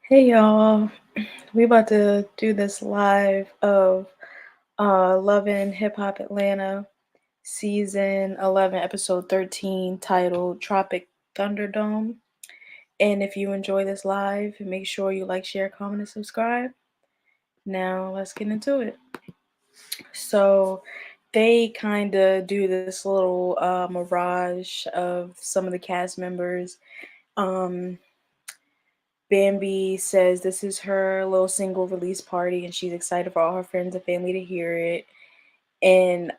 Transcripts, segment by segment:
Hey y'all, we about to do this live of Love and Hip Hop Atlanta season 11 episode 13 titled Tropic Thunderdome. And if you enjoy this live, make sure you like, share, comment, and subscribe. Now let's get into it. So they kind of do this little mirage of some of the cast members. Um, Bambi says this is her little single release party and she's excited for all her friends and family to hear it. And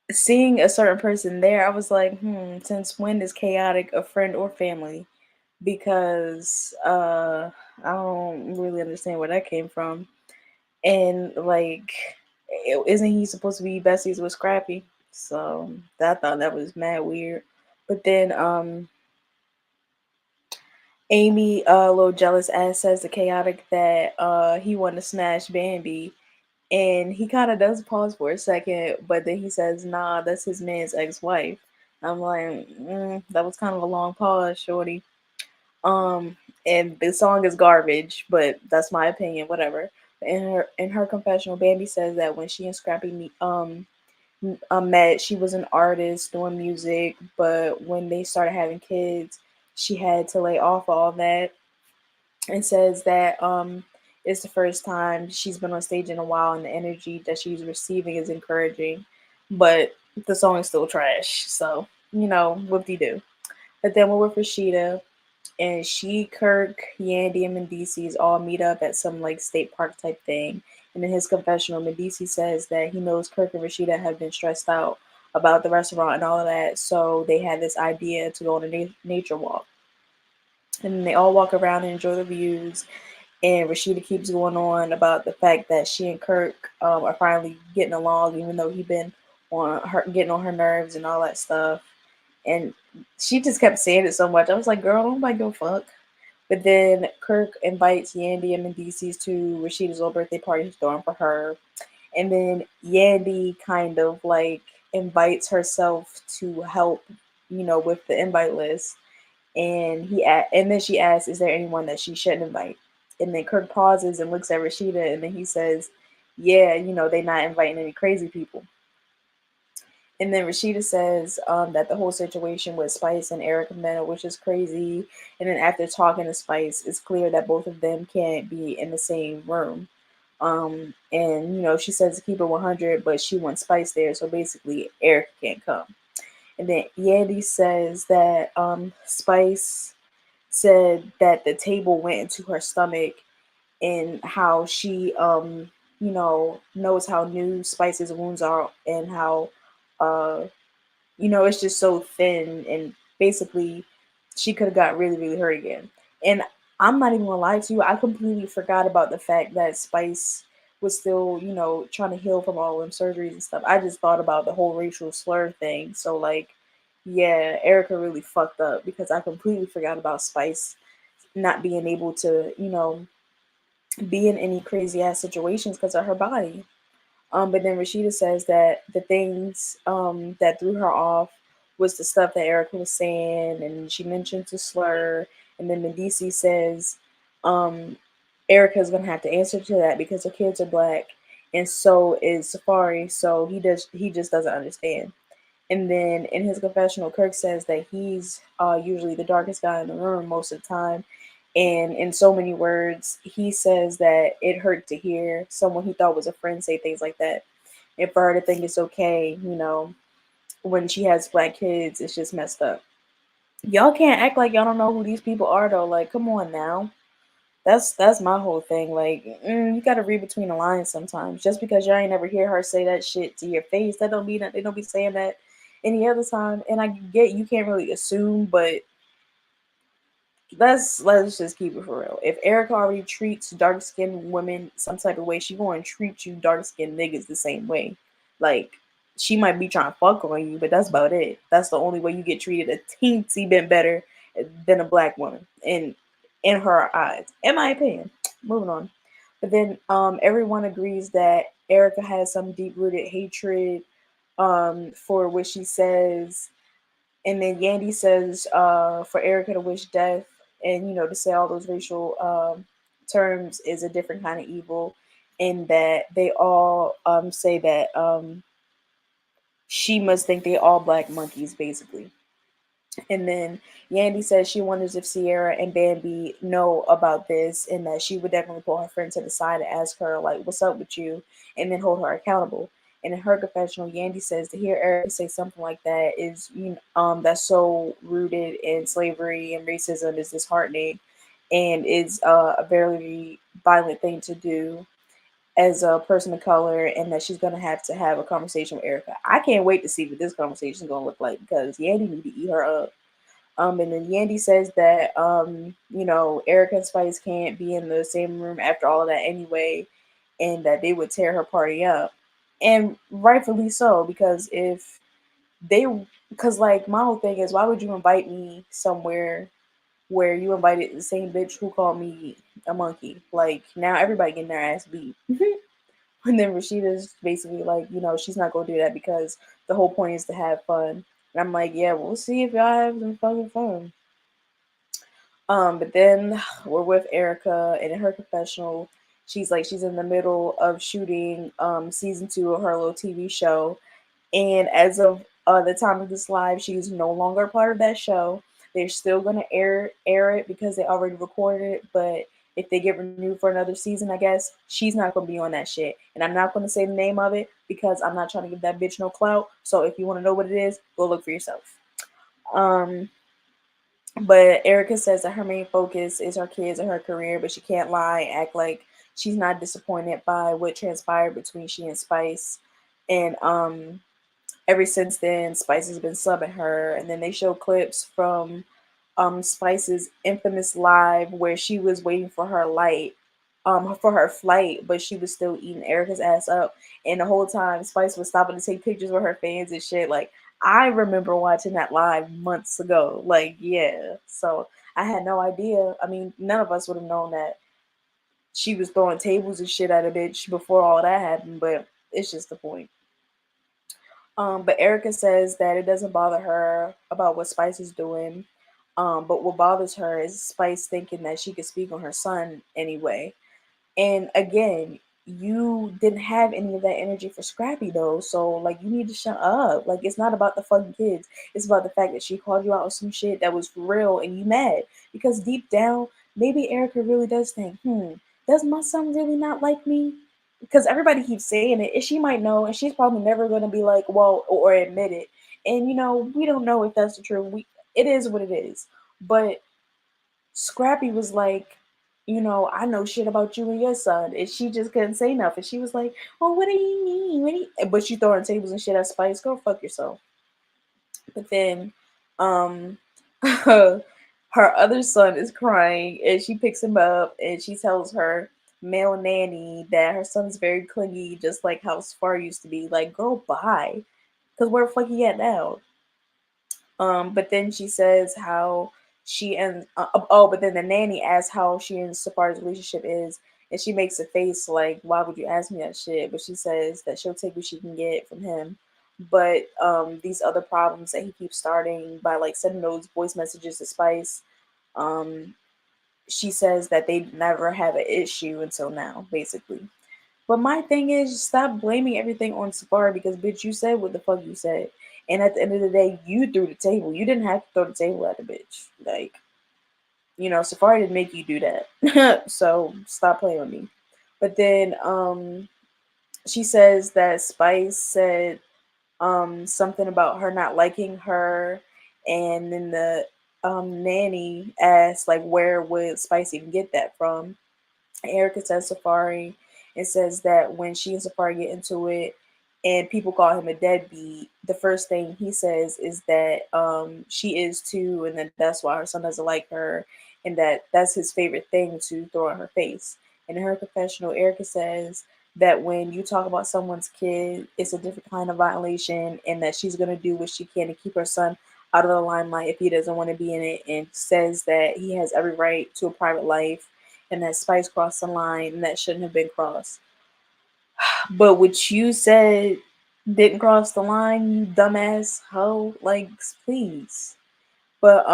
seeing a certain person there, I was like, since when is Khaotic a friend or family? Because I don't really understand where that came from. And like, isn't he supposed to be besties with Scrappy? So I thought that was mad weird. But then Amy, a little jealous ass, says to Khaotic that he wanted to smash Bambi, and he kind of does pause for a second, but then he says, "Nah, that's his man's ex-wife." I'm like, that was kind of a long pause, shorty. Um, and the song is garbage, but that's my opinion. Whatever. In her confessional, Bambi says that when she and Scrappy met, she was an artist doing music, but when they started having kids, she had to lay off all that, and says that it's the first time she's been on stage in a while and the energy that she's receiving is encouraging, but the song is still trash. So, whoop de doo. But then we're with Rashida, and she, Kirk, Yandy, and Mendices all meet up at some like state park type thing. And in his confessional, Mendices says that he knows Kirk and Rashida have been stressed out about the restaurant and all of that, so they had this idea to go on a nature walk. And they all walk around and enjoy the views. And Rashida keeps going on about the fact that she and Kirk are finally getting along, even though he been on her getting on her nerves and all that stuff. And she just kept saying it so much. I was like, "Girl, don't nobody give a fuck." But then Kirk invites Yandy and Mendices to Rashida's little birthday party he's throwing for her, and then Yandy kind of like invites herself to help, with the invite list. And then she asks, "Is there anyone that she shouldn't invite?" And then Kirk pauses and looks at Rashida, and then he says, "Yeah, they're not inviting any crazy people." And then Rashida says that the whole situation with Spice and Erica Mena, which is crazy. And then after talking to Spice, it's clear that both of them can't be in the same room. And she says to keep it 100, but she wants Spice there, so basically Erica can't come. And then Yandy says that Spice said that the table went into her stomach, and how she knows how new Spice's wounds are, and how uh it's just so thin, and basically she could have got really really hurt again. And I'm not even gonna lie to you, I completely forgot about the fact that Spice was still trying to heal from all them surgeries and stuff. I just thought about the whole racial slur thing. So like, yeah, Erica really fucked up, because I completely forgot about Spice not being able to be in any crazy ass situations because of her body. But then Rashida says that the things that threw her off was the stuff that Erica was saying, and she mentioned to slur. And then Medici says um, Erica's gonna have to answer to that because her kids are black, and so is Safaree. So he just doesn't understand. And then in his confessional, Kirk says that he's usually the darkest guy in the room most of the time. And in so many words, he says that it hurt to hear someone he thought was a friend say things like that. And for her to think it's okay, when she has black kids, it's just messed up. Y'all can't act like y'all don't know who these people are, though. Like, come on now. That's my whole thing. Like, you gotta read between the lines sometimes. Just because y'all ain't never hear her say that shit to your face, that don't mean that they don't be saying that any other time. And I get you can't really assume, but let's just keep it for real. If Erica already treats dark skinned women some type of way, she gonna treat you dark skinned niggas the same way. Like, she might be trying to fuck on you, but that's about it. That's the only way you get treated a teensy bit better than a black woman in her eyes, in my opinion. Moving on. But then everyone agrees that Erica has some deep rooted hatred for what she says. And then Yandy says for Erica to wish death, and to say all those racial terms is a different kind of evil, in that they all say that she must think they all black monkeys, basically. And then Yandy says she wonders if Sierra and Bambi know about this, and that she would definitely pull her friend to the side and ask her, like, what's up with you? And then hold her accountable. And in her confessional, Yandy says to hear Erica say something like that is, that's so rooted in slavery and racism is disheartening, and is a very violent thing to do as a person of color, and that she's gonna have to have a conversation with Erica. I can't wait to see what this conversation is gonna look like, because Yandy need to eat her up. And then Yandy says that Erica and Spice can't be in the same room after all of that anyway, and that they would tear her party up, and rightfully so, because if they, because like my whole thing is, why would you invite me somewhere where you invited the same bitch who called me a monkey? Like, now everybody getting their ass beat. And then Rashida's basically like, she's not gonna do that because the whole point is to have fun. And I'm like, yeah, we'll see if y'all have some fucking fun. But then we're with Erica, and in her confessional, she's like, she's in the middle of shooting season 2 of her little TV show, and as of the time of this live, she's no longer part of that show. They're still gonna air it because they already recorded it, but if they get renewed for another season, I guess she's not gonna be on that shit. And I'm not gonna say the name of it because I'm not trying to give that bitch no clout. So if you want to know what it is, go look for yourself. Um, but Erica says that her main focus is her kids and her career, but she can't lie, act like she's not disappointed by what transpired between she and Spice. And ever since then, Spice has been subbing her, and then they show clips from Spice's infamous live where she was waiting for her flight, but she was still eating Erica's ass up, and the whole time Spice was stopping to take pictures with her fans and shit. Like, I remember watching that live months ago. Like, yeah, so I had no idea. I mean, none of us would have known that she was throwing tables and shit at a bitch before all that happened, but it's just the point. But Erica says that it doesn't bother her about what Spice is doing. But what bothers her is Spice thinking that she could speak on her son anyway. And again, you didn't have any of that energy for Scrappy though. So like, you need to shut up. Like, it's not about the fucking kids. It's about the fact that she called you out on some shit that was real and you mad. Because deep down, maybe Erica really does think, does my son really not like me? Because everybody keeps saying it, and she might know, and she's probably never gonna be like, well, or admit it. And we don't know if that's the truth. It is what it is. But Scrappy was like, I know shit about you and your son, and she just couldn't say nothing. She was like, "Oh, what do you mean? But she throwing tables and shit at Spice. Go fuck yourself." But then, um, her other son is crying, and she picks him up, and she tells her male nanny that her son's very clingy, just like how Safar used to be. Like, girl, bye, because where the fuck he at now? But then she says how she and but then the nanny asks how she and Safar's relationship is, and she makes a face like, "Why would you ask me that shit?" But she says that she'll take what she can get from him. But these other problems that he keeps starting by like sending those voice messages to Spice, um, she says that they never have an issue until now, basically. But my thing is, stop blaming everything on Safari, because bitch, you said what the fuck you said. And at the end of the day, you threw the table. You didn't have to throw the table at the bitch. Like, Safari didn't make you do that. So stop playing with me. But then she says that Spice said something about her not liking her, and then the nanny asked like, where would Spice even get that from? Erica says Safaree, and says that when she and Safaree get into it and people call him a deadbeat, the first thing he says is that she is too, and that that's why her son doesn't like her, and that that's his favorite thing to throw in her face. And in her confessional, Erica says that when you talk about someone's kid, it's a different kind of violation, and that she's going to do what she can to keep her son out of the limelight if he doesn't want to be in it, and says that he has every right to a private life, and that Spice crossed the line and that shouldn't have been crossed. But what you said didn't cross the line, you dumbass hoe. Like, please. But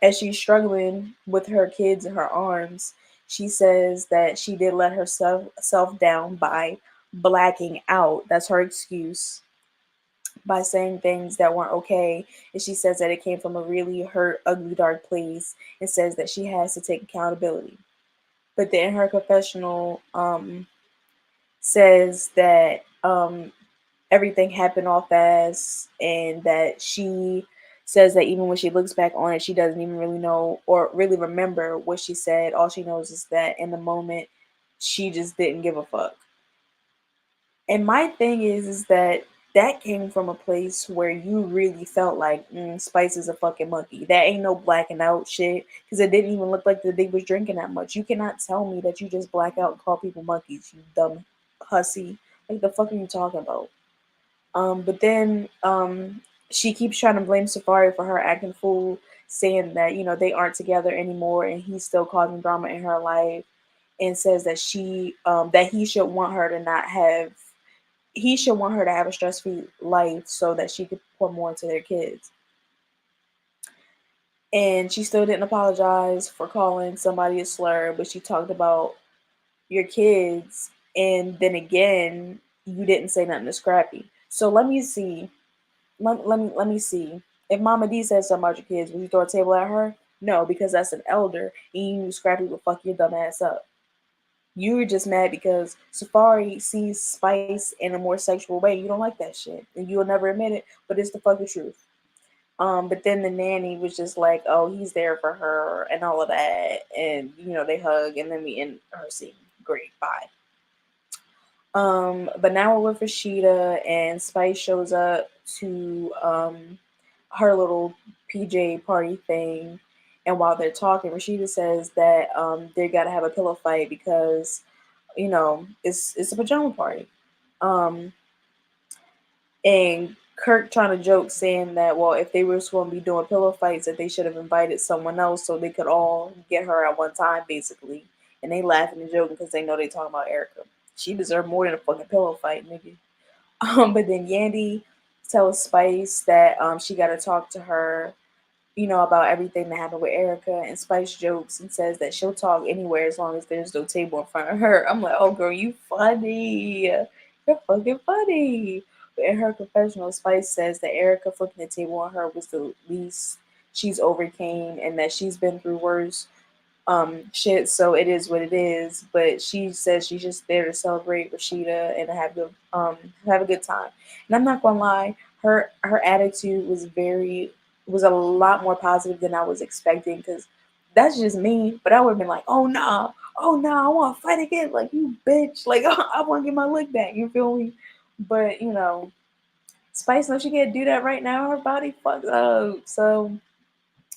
as she's struggling with her kids in her arms, She says that she did let herself self down by blacking out. That's her excuse, by saying things that weren't okay. And she says that it came from a really hurt, ugly, dark place, and says that she has to take accountability. But then her confessional says that everything happened all fast, and that she says that even when she looks back on it, she doesn't even really know or really remember what she said. All she knows is that in the moment, she just didn't give a fuck. And my thing is that that came from a place where you really felt like Spice is a fucking monkey. That ain't no blacking out shit, because it didn't even look like the they was drinking that much. You cannot tell me that you just black out and call people monkeys, you dumb hussy. Like the fuck are you talking about? But then she keeps trying to blame Safaree for her acting fool, saying that they aren't together anymore and he's still causing drama in her life, and says that that he should want her to have a stress-free life so that she could pour more into their kids. And she still didn't apologize for calling somebody a slur, but she talked about your kids, and then again, you didn't say nothing to Scrappy. So let me see. Let me see. If Mama D said something about your kids, would you throw a table at her? No, because that's an elder, and you knew Scrappy would fuck your dumb ass up. You were just mad because Safaree sees Spice in a more sexual way. You don't like that shit, and you'll never admit it, but it's the fucking truth. But then the nanny was just like, "Oh, he's there for her," and all of that, and they hug, and then we end her scene. Great, bye. But now we're with Rashida, and Spice shows up to her little PJ party thing. And while they're talking, Rashida says that they got to have a pillow fight because it's a pajama party. Um, and Kirk trying to joke, saying that, well, if they were going to be doing pillow fights, that they should have invited someone else so they could all get her at one time, basically. And they laughing and joking because they know they talking about Erica. She deserved more than a fucking pillow fight, nigga. But then Yandy tells Spice that she got to talk to her, about everything that happened with Erica. And Spice jokes and says that she'll talk anywhere as long as there's no table in front of her. I'm like, oh, girl, you funny. You're fucking funny. But in her confessional, Spice says that Erica flipping the table on her was the least she's overcame, and that she's been through worse shit, so it is what it is. But she says she's just there to celebrate Rashida and have a good time. And I'm not gonna lie, her attitude was a lot more positive than I was expecting, because that's just me. But I would have been like, oh nah, I want to fight again, like you bitch, like I want to get my lick back. You feel me? But Spice knows she can't do that right now. Her body fucked up. So,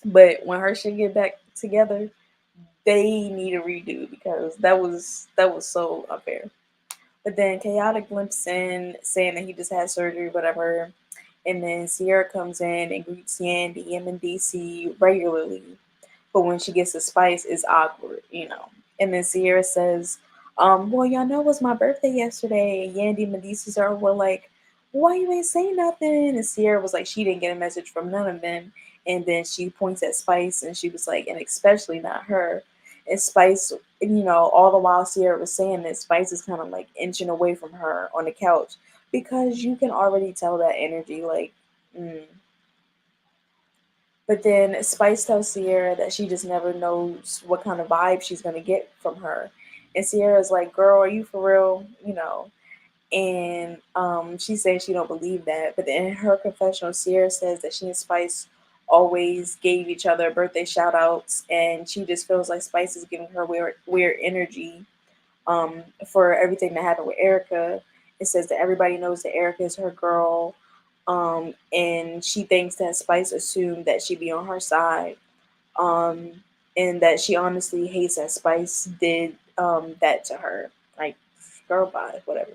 but when her shit get back together, they need a redo, because that was so unfair. But then Khaotic limps in saying that he just had surgery, whatever. And then Sierra comes in and greets Yandy and DC regularly. But when she gets to Spice, it's awkward. And then Sierra says, well, y'all know it was my birthday yesterday. And Yandy and Medici were like, why you ain't say nothing? And Sierra was like, she didn't get a message from none of them. And then she points at Spice and she was like, and especially not her. And Spice, all the while Sierra was saying that, Spice is kind of like inching away from her on the couch, because you can already tell that energy, like, But then Spice tells Sierra that she just never knows what kind of vibe she's gonna get from her. And Sierra's like, girl, are you for real? And she says she don't believe that. But then in her confessional, Sierra says that she and Spice always gave each other birthday shout outs, and she just feels like Spice is giving her weird energy for everything that happened with Erica. It says that everybody knows that Erica is her girl, and she thinks that Spice assumed that she'd be on her side, um, and that she honestly hates that Spice did that to her. Like, girl, bye, whatever.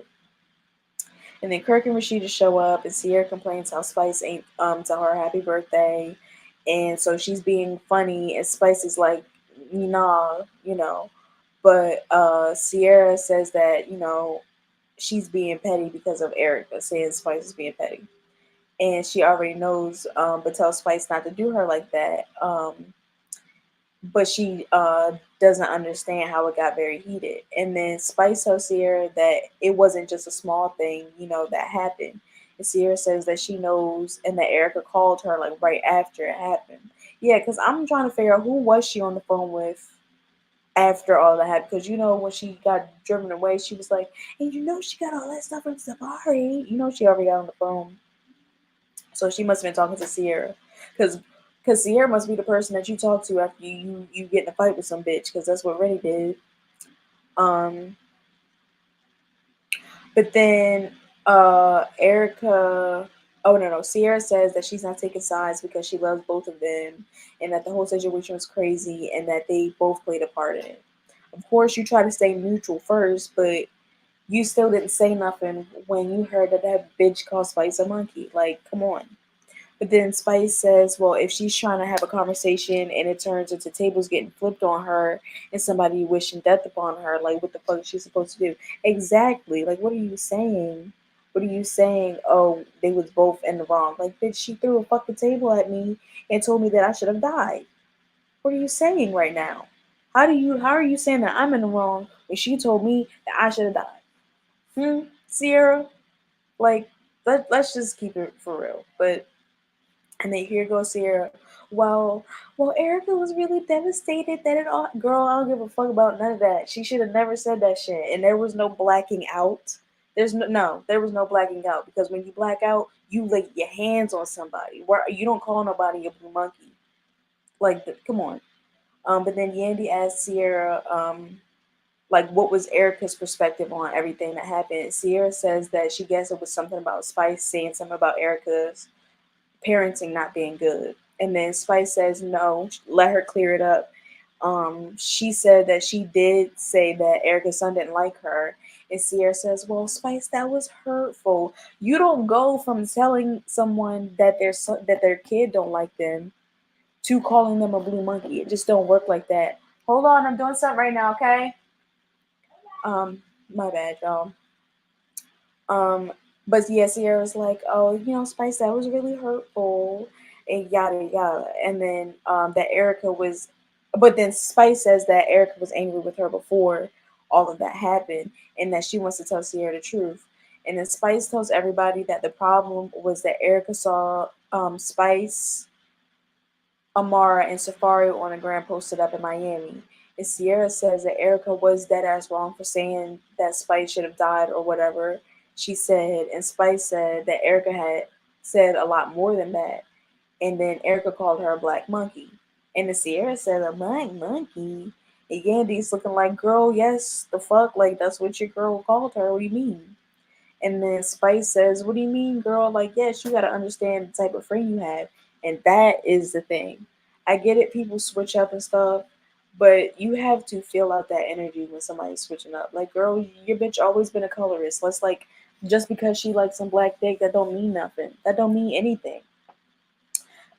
And then Kirk and Rashida show up, and Sierra complains how Spice ain't tell her happy birthday, and so she's being funny, and Spice is like, nah, But Sierra says that she's being petty because of Erica, saying Spice is being petty, and she already knows, but tells Spice not to do her like that. but she doesn't understand how it got very heated. And then Spice tells Sierra that it wasn't just a small thing, that happened. And Sierra says that she knows, and that Erica called her like right after it happened. Yeah, because I'm trying to figure out who was she on the phone with after all that happened. Because when she got driven away, she was like, and she got all that stuff from Safaree. She already got on the phone. So she must have been talking to Sierra, because Sierra must be the person that you talk to after you get in a fight with some bitch, because that's what Reddy did. Um, but then Erica, oh no, Sierra says that she's not taking sides because she loves both of them, and that the whole situation was crazy, and that they both played a part in it. Of course, you try to stay neutral first, but you still didn't say nothing when you heard that bitch called Spice a monkey. Like, come on. But then Spice says, well, if she's trying to have a conversation and it turns into tables getting flipped on her and somebody wishing death upon her, like, what the fuck is she supposed to do? Exactly. Like, what are you saying? What are you saying? Oh, they was both in the wrong. Like, bitch, she threw a fucking table at me and told me that I should have died. What are you saying right now? How are you saying that I'm in the wrong when she told me that I should have died? Sierra? Like, let's just keep it for real. But and then here goes Sierra. Well, Erica was really devastated that it all. Girl, I don't give a fuck about none of that. She should have never said that shit. And there was no blacking out. There was no blacking out, because when you black out, you lay your hands on somebody. Where you don't call nobody a blue monkey. Like, come on. But then Yandy asked Sierra, like, what was Erica's perspective on everything that happened. Sierra says that she guessed it was something about Spice saying something about Erica's parenting not being good. And then Spice says no, let her clear it up. She said that she did say that Erica's son didn't like her. And Sierra says, well, Spice, that was hurtful. You don't go from telling someone that their kid don't like them to calling them a blue monkey. It just don't work like that. Hold on, I'm doing something right now, okay? My bad, y'all. Um, but yeah, Sierra was like, oh, Spice, that was really hurtful, and yada yada. And then that Erica was, but then Spice says that Erica was angry with her before all of that happened, and that she wants to tell Sierra the truth. And then Spice tells everybody that the problem was that Erica saw Spice, Amara, and Safaree on a gram posted up in Miami. And Sierra says that Erica was dead ass wrong for saying that Spice should have died or whatever she said. And Spice said that Erica had said a lot more than that. And then Erica called her a black monkey. And then Sierra said, a black monkey? And Yandy's looking like, girl, yes, the fuck? Like, that's what your girl called her. What do you mean? And then Spice says, what do you mean, girl? Like, yes, you got to understand the type of friend you have. And that is the thing. I get it, people switch up and stuff, but you have to feel out that energy when somebody's switching up. Like, girl, your bitch always been a colorist. Let's, like, just because she likes some black dick, that don't mean nothing. That don't mean anything.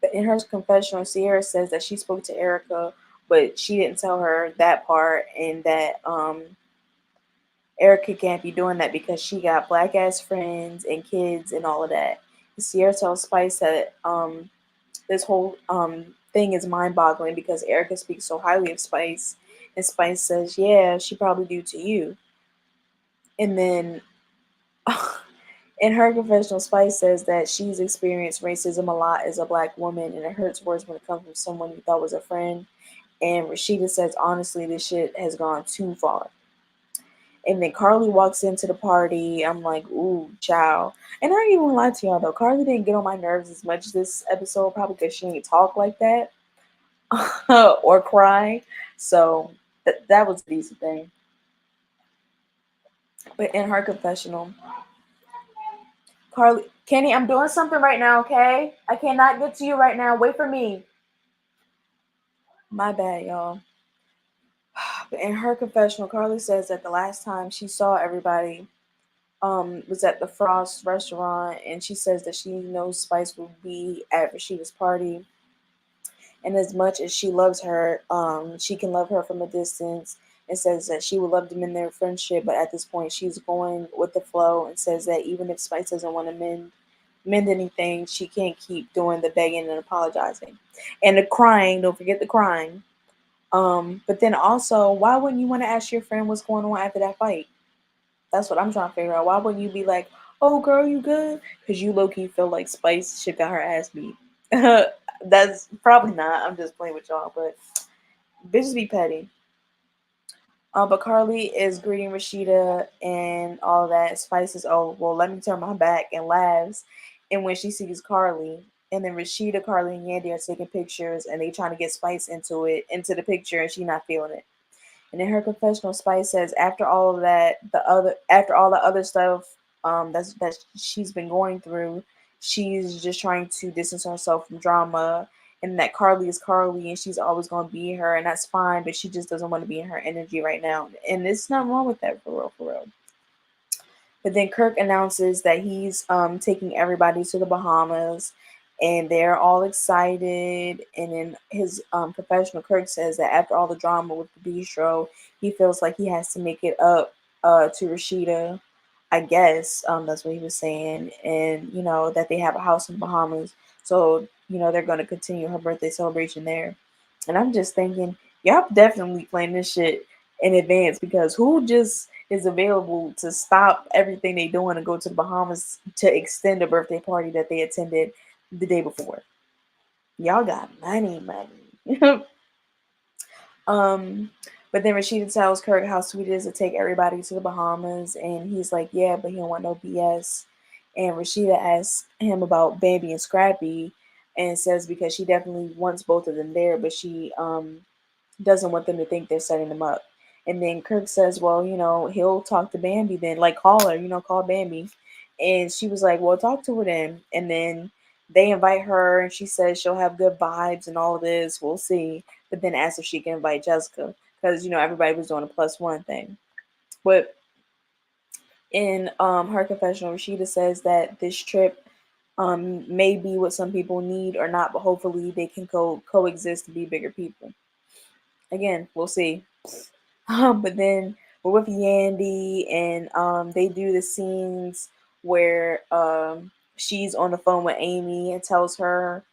But in her confessional, Sierra says that she spoke to Erica, but she didn't tell her that part, and that Erica can't be doing that because she got black ass friends and kids and all of that. Sierra tells Spice that this whole thing is mind boggling because Erica speaks so highly of Spice, and Spice says, yeah, she probably do to you. And then in her confessional, Spice says that she's experienced racism a lot as a black woman, and it hurts worse when it comes from someone you thought was a friend. And Rashida says, honestly, this shit has gone too far. And then Carly walks into the party. I'm like, ooh, ciao. And I ain't even lie to y'all though. Carly didn't get on my nerves as much this episode, probably because she didn't talk like that or cry. So that was a decent thing. But in her confessional, Carly, Kenny, I'm doing something right now, okay? I cannot get to you right now. Wait for me. My bad, y'all. But in her confessional, Carly says that the last time she saw everybody was at the Frost restaurant, and she says that she knows Spice will be at Rashida's party. And as much as she loves her, she can love her from a distance, and says that she would love to mend their friendship, but at this point she's going with the flow, and says that even if Spice doesn't want to mend anything, she can't keep doing the begging and apologizing. And the crying, don't forget the crying. But then also, why wouldn't you want to ask your friend what's going on after that fight? That's what I'm trying to figure out. Why wouldn't you be like, "Oh, girl, you good?" Because you low key feel like Spice should got her ass beat. That's probably not. I'm just playing with y'all, but bitches be petty. But Carly is greeting Rashida and all that. Spice is, oh, well, let me turn my back and laughs. And when she sees Carly, and then Rashida, Carly, and Yandy are taking pictures and they trying to get Spice into the picture, and she not feeling it. And in her confessional, Spice says after all of that, after all the other stuff that she's been going through, she's just trying to distance herself from drama, and that Carly is Carly and she's always gonna be her, and that's fine, but she just doesn't want to be in her energy right now. And there's nothing wrong with that, for real, for real. But then Kirk announces that he's taking everybody to the Bahamas, and they're all excited. And in his confessional, Kirk says that after all the drama with the bistro, he feels like he has to make it up to Rashida. I guess that's what he was saying, and that they have a house in the Bahamas, so they're going to continue her birthday celebration there. And I'm just thinking, y'all definitely playing this shit in advance, because who just is available to stop everything they doing and go to the Bahamas to extend a birthday party that they attended the day before? Y'all got money, money. um, but then Rashida tells Kirk how sweet it is to take everybody to the Bahamas, and he's like, yeah, but he don't want no BS. And Rashida asks him about Bambi and Scrappy, and says because she definitely wants both of them there, but she doesn't want them to think they're setting them up. And then Kirk says, well, he'll talk to Bambi then, like call her, call Bambi. And she was like, well, talk to her then. And then they invite her, and she says she'll have good vibes and all of this. We'll see. But then asks if she can invite Jessica, because, everybody was doing a +1 thing. But in her confessional, Rashida says that this trip may be what some people need or not, but hopefully they can coexist to be bigger people. Again, we'll see. But then we're with Yandy, and they do the scenes where she's on the phone with Amy and tells her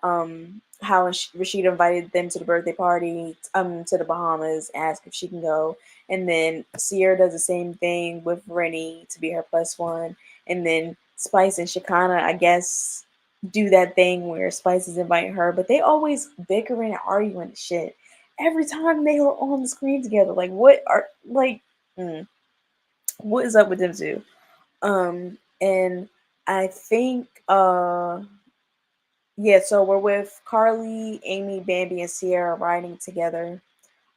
how Rashida invited them to the birthday party to the Bahamas, ask if she can go. And then Sierra does the same thing with Rennie to be her +1. And then Spice and Shakana, I guess, do that thing where Spice is inviting her, but they always bickering and arguing and shit every time they are on the screen together. Like, mm, what is up with them two? And I think yeah, so we're with Carly, Amy, Bambi, and Sierra riding together,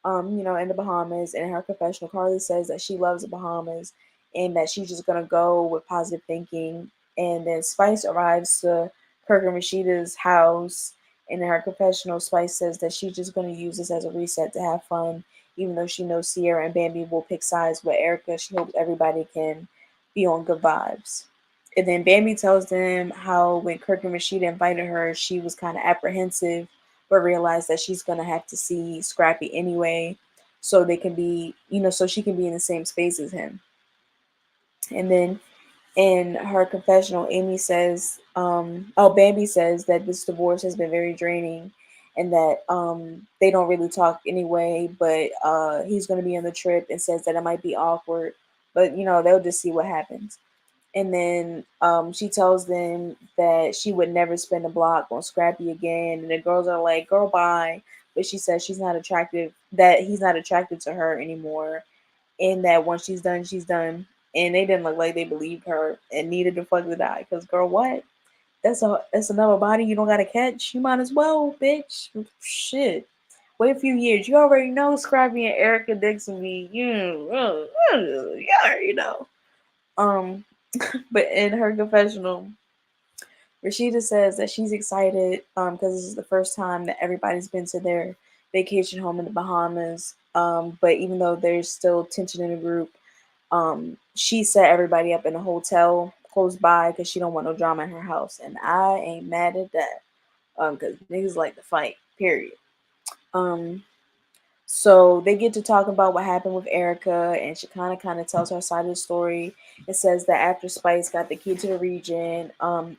in the Bahamas. And in her confessional, Carly says that she loves the Bahamas and that she's just gonna go with positive thinking. And then Spice arrives to Kirk and Rashida's house. And in her confessional, Spice says that she's just gonna use this as a reset to have fun, even though she knows Sierra and Bambi will pick sides with Erica. She hopes everybody can be on good vibes. And then Bambi tells them how when Kirk and Rashida invited her, she was kind of apprehensive, but realized that she's gonna have to see Scrappy anyway, so they can be, so she can be in the same space as him. And then in her confessional, Bambi says that this divorce has been very draining, and that they don't really talk anyway. But he's gonna be on the trip, and says that it might be awkward, but they'll just see what happens. And then she tells them that she would never spend a block on Scrappy again. And the girls are like, girl, bye. But she says that he's not attracted to her anymore. And that once she's done, she's done. And they didn't look like they believed her. And neither the fuck did I. Because, girl, what? That's another body you don't got to catch. You might as well, bitch. Shit. Wait a few years. You already know Scrappy and Erica Dixon be, you already know. But in her confessional, Rashida says that she's excited because this is the first time that everybody's been to their vacation home in the Bahamas. But even though there's still tension in the group, she set everybody up in a hotel close by because she don't want no drama in her house, and I ain't mad at that. Because niggas like to fight. Period. Um, so they get to talk about what happened with Erica, and she kind of tells her side of the story. It says that after Spice got the key to the region,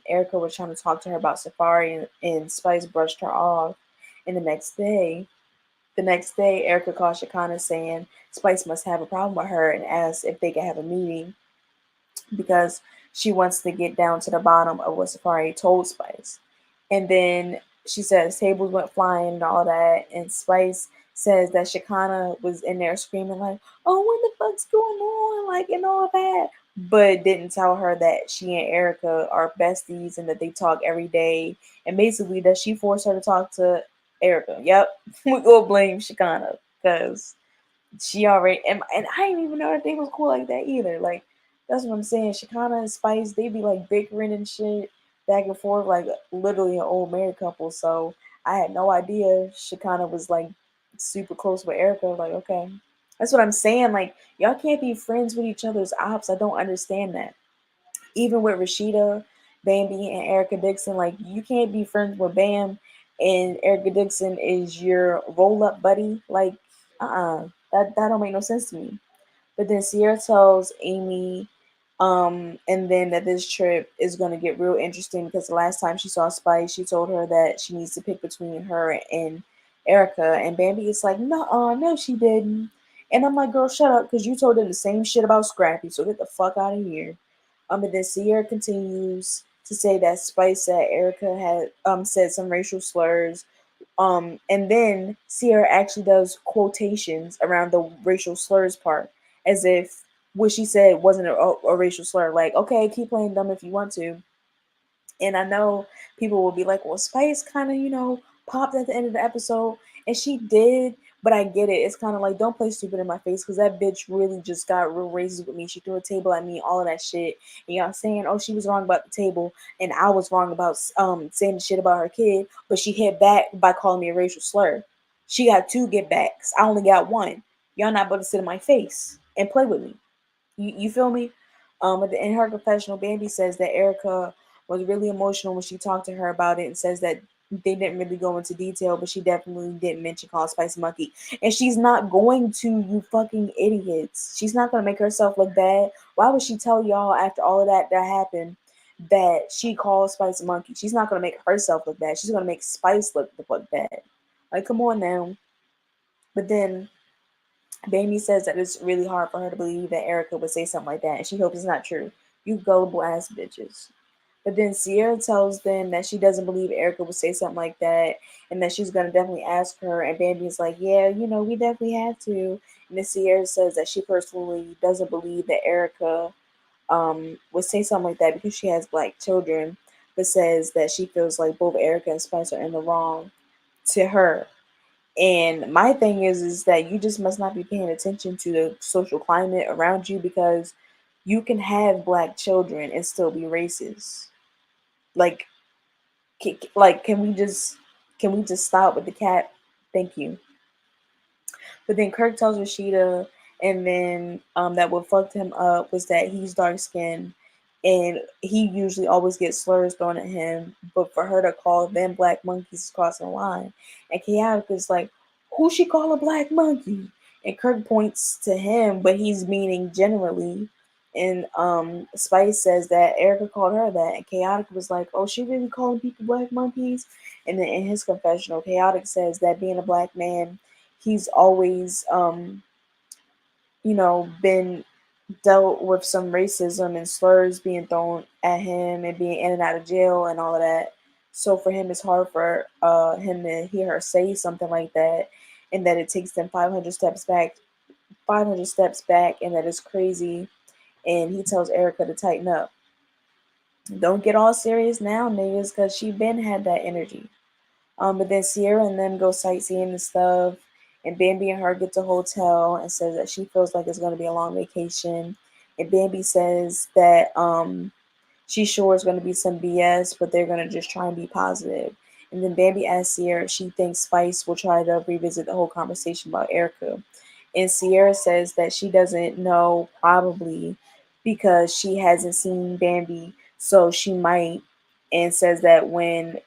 Erica was trying to talk to her about Safaree, and Spice brushed her off. And the next day, The next day, Erica calls Shakana saying Spice must have a problem with her and asks if they can have a meeting because she wants to get down to the bottom of what Safaree told Spice. And then she says tables went flying and all that. And Spice says that Shakana was in there screaming like, "Oh, what the fuck's going on?" Like and all that, but didn't tell her that she and Erica are besties and that they talk every day. And basically that she forced her to talk to Erica. Yep, we go blame Shakana because she already and I didn't even know that they was cool like that either. Like that's what I'm saying. Shakana and Spice, they be like bickering and shit back and forth, like literally an old married couple. So I had no idea Shakana was like super close with Erica. Like, okay. That's what I'm saying. Like, y'all can't be friends with each other's ops. I don't understand that. Even with Rashida, Bambi, and Erica Dixon, like you can't be friends with Bam and Erica Dixon is your roll up buddy. Like, that don't make no sense to me. But then Sierra tells Amy, and then that this trip is gonna get real interesting because the last time she saw Spice, she told her that she needs to pick between her and Erica, and Bambi is like, no, she didn't. And I'm like, girl, shut up, because you told her the same shit about Scrappy, so get the fuck out of here. And then Sierra continues to say that Spice said Erica had said some racial slurs, and then Sierra actually does quotations around the racial slurs part, as if what she said wasn't a racial slur. Like, okay, keep playing dumb if you want to. And I know people will be like, well, Spice kind of, popped at the end of the episode. And she did, but I get it. It's kind of like, don't play stupid in my face because that bitch really just got real racist with me. She threw a table at me, all of that shit. And y'all saying, oh, she was wrong about the table. And I was wrong about saying the shit about her kid. But she hit back by calling me a racial slur. She got two get backs. I only got one. Y'all not about to sit in my face and play with me. You feel me? In her confessional, Bambi says that Erica was really emotional when she talked to her about it and says that they didn't really go into detail, but she definitely didn't mention calling Spice Monkey. And she's not going to, you fucking idiots. She's not going to make herself look bad. Why would she tell y'all after all of that happened that she called Spice a monkey? She's not going to make herself look bad. She's going to make Spice look the fuck bad. Like, come on now. But then Bambi says that it's really hard for her to believe that Erica would say something like that, and she hopes it's not true. You gullible ass bitches. But then Sierra tells them that she doesn't believe Erica would say something like that, and that she's gonna definitely ask her. And Bambi is like, "Yeah, we definitely have to." And then Sierra says that she personally doesn't believe that Erica would say something like that because she has black children, but says that she feels like both Erica and Spice are in the wrong to her. And my thing is that you just must not be paying attention to the social climate around you because you can have black children and still be racist. Like, can we just stop with the cat? Thank you. But then Kirk tells Rashida, and then that what fucked him up was that he's dark skinned, and he usually always gets slurs thrown at him. But for her to call them black monkeys is crossing the line. And Khaotic is like, who she call a black monkey? And Kirk points to him, but he's meaning generally. And Spice says that Erica called her that, and Khaotic was like, "Oh, she really calling people black monkeys?" And then in his confessional, Khaotic says that being a black man, he's always been dealt with some racism and slurs being thrown at him and being in and out of jail and all of that. So for him, it's hard for him to hear her say something like that, and that it takes them 500 steps back, and that it's crazy. And he tells Erica to tighten up. Don't get all serious now, niggas, because she been had that energy. But then Sierra and them go sightseeing and stuff, and Bambi and her get to hotel and says that she feels like it's going to be a long vacation. And Bambi says that she's sure it's going to be some BS, but they're going to just try and be positive. And then Bambi asks Sierra if she thinks Spice will try to revisit the whole conversation about Erica. And Sierra says that she doesn't know, probably because she hasn't seen Bambi, so she might. And says that when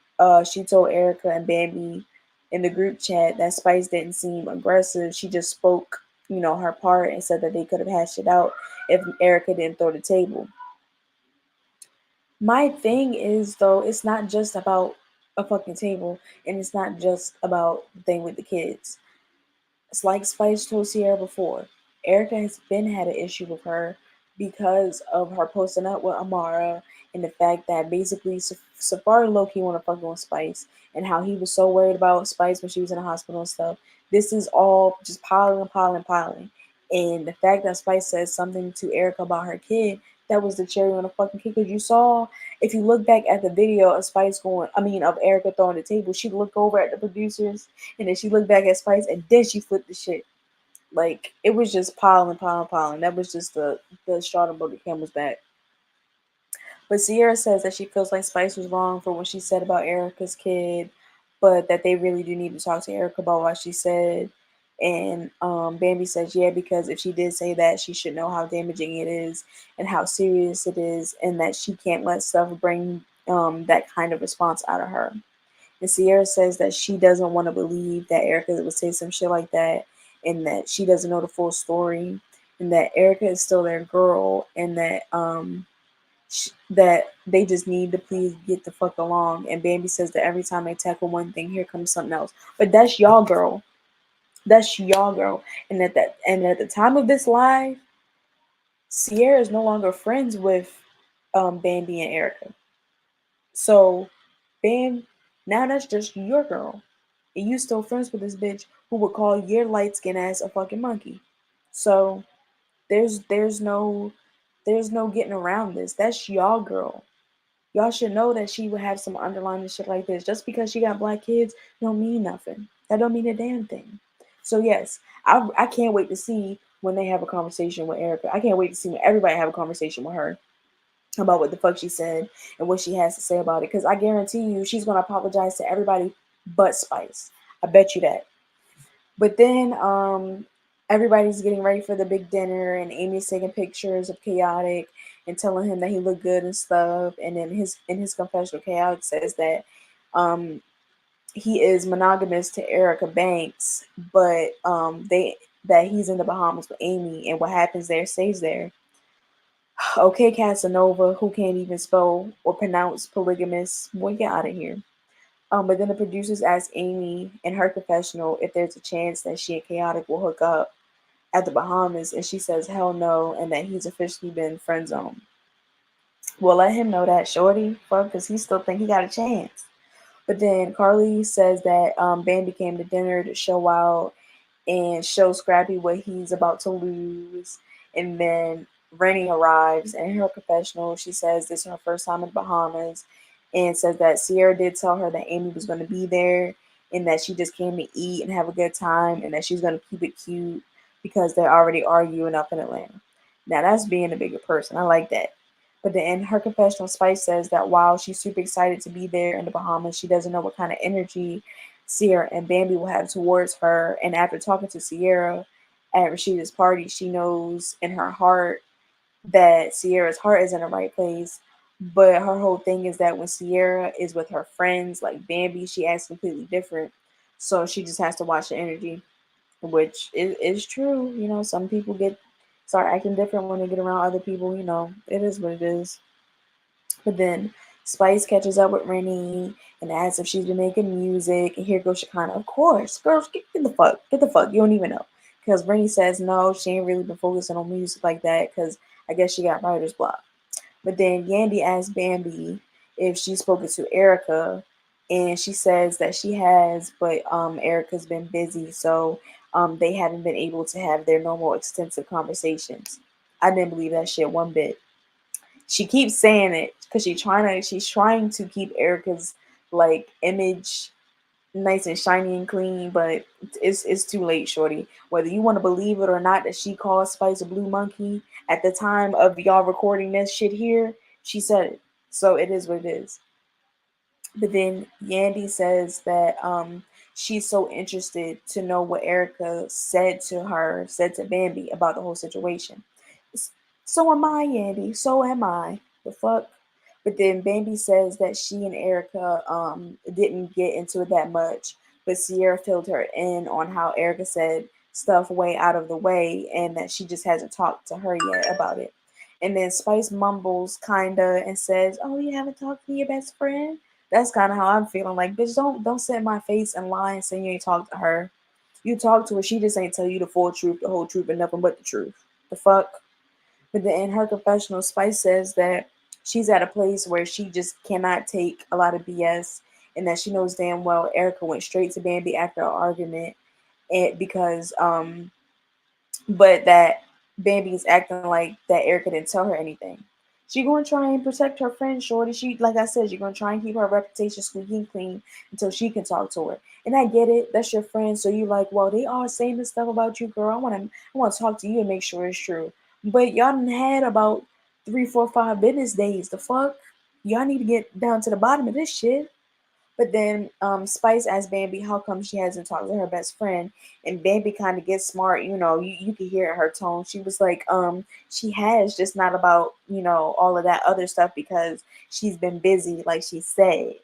she told Erica and Bambi in the group chat that Spice didn't seem aggressive, she just spoke, her part and said that they could have hashed it out if Erica didn't throw the table. My thing is though, it's not just about a fucking table, and it's not just about the thing with the kids. It's like Spice told Sierra before. Erica has been had an issue with her because of her posting up with Amara and the fact that basically Safaree low-key want to fuck on Spice and how he was so worried about Spice when she was in the hospital and stuff. This is all just piling and piling and piling. And the fact that Spice says something to Erica about her kid, that was the cherry on the fucking cake. Because you saw, if you look back at the video of Spice going, I mean, of Erica throwing the table, she'd look over at the producers and then she looked back at Spice and then she flipped the shit. Like it was just piling, piling, piling. That was just the straw that broke the camel's back. But Sierra says that she feels like Spice was wrong for what she said about Erica's kid, but that they really do need to talk to Erica about what she said. And Bambi says, yeah, because if she did say that, she should know how damaging it is and how serious it is, and that she can't let stuff bring that kind of response out of her. And Sierra says that she doesn't want to believe that Erica would say some shit like that, and that she doesn't know the full story, and that Erica is still their girl, and that that they just need to please get the fuck along. And Bambi says that every time they tackle one thing, here comes something else. But that's y'all girl. That's y'all girl. And at the time of this live, Sierra is no longer friends with Bambi and Erica. So Bam, now that's just your girl. And you still friends with this bitch who would call your light skin ass a fucking monkey. So there's there's no getting around this. That's y'all girl. Y'all should know that she would have some underlying shit like this. Just because she got black kids don't mean nothing. That don't mean a damn thing. So yes, I can't wait to see when they have a conversation with Erica. I can't wait to see when everybody have a conversation with her about what the fuck she said and what she has to say about it. Because I guarantee you she's gonna apologize to everybody but Spice. I bet you that. But then everybody's getting ready for the big dinner, and Amy's taking pictures of Khaotic and telling him that he looked good and stuff. And then in his confessional, Khaotic says that um he is monogamous to Erica Banks, but they that he's in the Bahamas with Amy, and what happens there stays there. Okay, Casanova, who can't even spell or pronounce polygamous, boy, get out of here. But then the producers ask Amy in her confessional if there's a chance that she and Khaotic will hook up at the Bahamas, and she says hell no, and that he's officially been friend zoned. Well, let him know that, shorty, fuck, because he still think he got a chance. But then Carly says that Bambi came to dinner to show out and show Scrappy what he's about to lose. And then Rennie arrives, and in her confessional, she says this is her first time in the Bahamas, and says that Sierra did tell her that Amy was going to be there, and that she just came to eat and have a good time, and that she's going to keep it cute because they're already arguing up in Atlanta. Now that's being a bigger person. I like that. But then in her confessional, Spice says that while she's super excited to be there in the Bahamas, she doesn't know what kind of energy Sierra and Bambi will have towards her. And after talking to Sierra at Rashida's party, she knows in her heart that Sierra's heart is in the right place. But her whole thing is that when Sierra is with her friends like Bambi, she acts completely different. So she just has to watch the energy, which is true. You know, some people start acting different when they get around other people. You know, it is what it is. But then Spice catches up with Rennie and asks if she's been making music. And here goes Shekinah. Of course, girls, get the fuck, get the fuck. You don't even know. Because Rennie says no, she ain't really been focusing on music like that because I guess she got writer's block. But then Yandy asks Bambi if she's spoken to Erica, and she says that she has, but Erica's been busy, so they haven't been able to have their normal extensive conversations. I didn't believe that shit one bit. She keeps saying it because she's trying to keep Erica's like image nice and shiny and clean, but it's too late, shorty. Whether you want to believe it or not that she called Spice a blue monkey at the time of y'all recording this shit here, she said it. So it is what it is. But then Yandy says that she's so interested to know what Erica said to Bambi about the whole situation. So am I, Yandy. So am I. The fuck? But then Bambi says that she and Erica didn't get into it that much, but Sierra filled her in on how Erica said stuff way out of the way and that she just hasn't talked to her yet about it. And then Spice mumbles kinda and says, "Oh, you haven't talked to your best friend?" That's kind of how I'm feeling. Like, bitch, don't set my face and lie and say you ain't talked to her. You talk to her, she just ain't tell you the full truth, the whole truth, and nothing but the truth. The fuck? But then in her confessional, Spice says that she's at a place where she just cannot take a lot of BS, and that she knows damn well Erica went straight to Bambi after our argument, and because but that Bambi is acting like that Erica didn't tell her anything. She gonna try and protect her friend, Shorty. She, like I said, she gonna try and keep her reputation squeaky clean until she can talk to her. And I get it, that's your friend, so you like, well, they all saying this stuff about you, girl. I wanna talk to you and make sure it's true. But y'all done had about 3, 4, 5 business days. The fuck? Y'all need to get down to the bottom of this shit. But then Spice asked Bambi how come she hasn't talked to her best friend. And Bambi kind of gets smart, you can hear her tone. She was like, she has, just not about, all of that other stuff because she's been busy, like she said.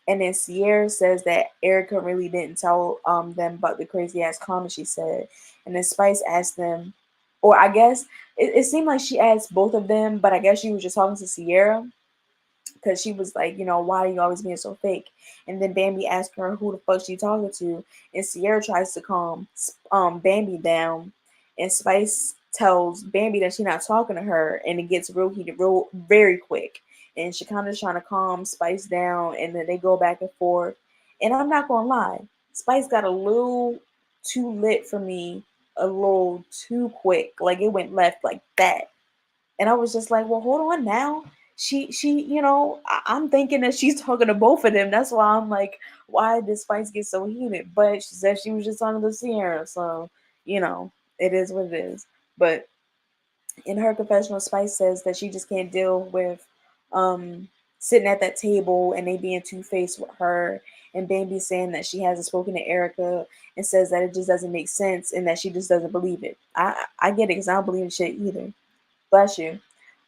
And then Sierra says that Erica really didn't tell them about the crazy ass comment she said. And then Spice asked them, or I guess it seemed like she asked both of them, but I guess she was just talking to Sierra because she was like, why are you always being so fake? And then Bambi asked her who the fuck she talking to, and Sierra tries to calm Bambi down, and Spice tells Bambi that she's not talking to her, and it gets real heated, real very quick. And she kind of trying to calm Spice down, and then they go back and forth. And I'm not gonna lie, Spice got a little too lit for me, a little too quick. Like it went left like that. And I was just like, well, hold on now. She, I'm thinking that she's talking to both of them. That's why I'm like, why did this fight get so heated? But she said she was just talking to Sierra, so it is what it is. But in her confessional, Spice says that she just can't deal with sitting at that table and they being two faced with her, and Bambi saying that she hasn't spoken to Erica and says that it just doesn't make sense and that she just doesn't believe it. I get it because I don't believe in shit either. Bless you.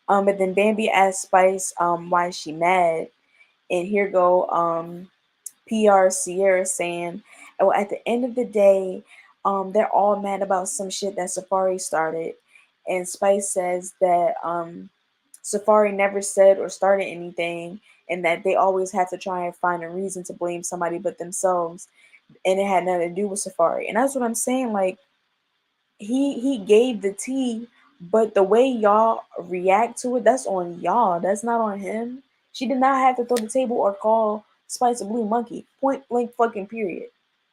But then Bambi asked Spice why is she mad, and here go PR Sierra saying, well, at the end of the day, they're all mad about some shit that Safaree started, and Spice says that Safaree never said or started anything, and that they always have to try and find a reason to blame somebody but themselves, and it had nothing to do with Safaree, and that's what I'm saying. Like he gave the tea, but the way y'all react to it, that's on y'all. That's not on him. She did not have to throw the table or call Spice a blue monkey. Point blank fucking period.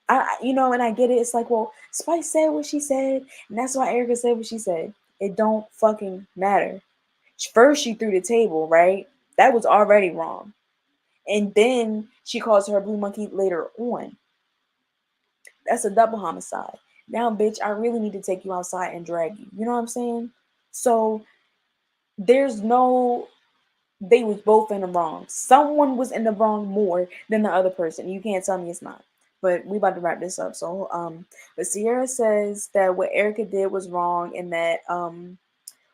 And I get it. It's like, well, Spice said what she said, and that's why Erica said what she said. It don't fucking matter. First, she threw the table, right? That was already wrong. And then she calls her a blue monkey later on. That's a double homicide. Now, bitch, I really need to take you outside and drag you. You know what I'm saying? So there's no, they was both in the wrong. Someone was in the wrong more than the other person. You can't tell me it's not. But we about to wrap this up. So but Sierra says that what Erica did was wrong, and that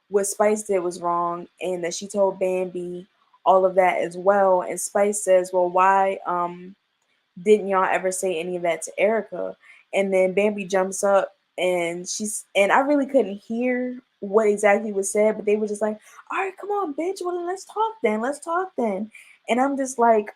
what Spice did was wrong, and that she told Bambi all of that as well. And Spice says, well, why didn't y'all ever say any of that to Erica? And then Bambi jumps up, and I really couldn't hear what exactly was said, but they were just like, all right, come on, bitch. Well, then let's talk then. Let's talk then. And I'm just like,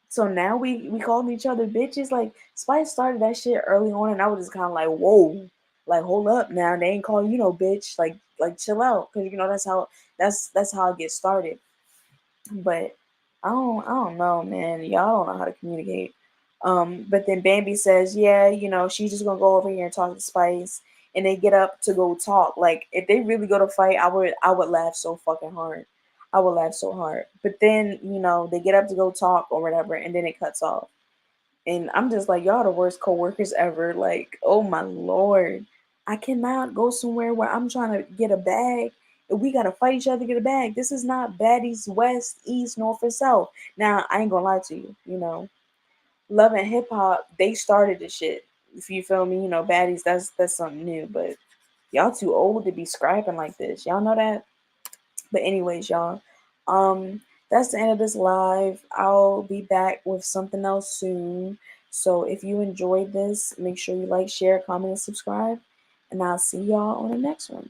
so now we calling each other bitches. Like Spice started that shit early on, and I was just kind of like, whoa, like hold up now. They ain't calling you no bitch. Like chill out, because that's how it gets started. But I don't know, man. Y'all don't know how to communicate. But then Bambi says, yeah, she's just gonna go over here and talk to Spice, and they get up to go talk. Like if they really go to fight, I would laugh so fucking hard. I would laugh so hard. But then, they get up to go talk or whatever, and then it cuts off. And I'm just like, y'all the worst coworkers ever. Like, oh my lord. I cannot go somewhere where I'm trying to get a bag and we gotta fight each other to get a bag. This is not baddies west, east, north, or south. Now I ain't gonna lie to you. Love and hip hop, they started the shit. If you feel me, baddies, that's something new. But y'all too old to be scrapping like this. Y'all know that? But anyways, y'all, that's the end of this live. I'll be back with something else soon. So if you enjoyed this, make sure you like, share, comment, and subscribe. And I'll see y'all on the next one.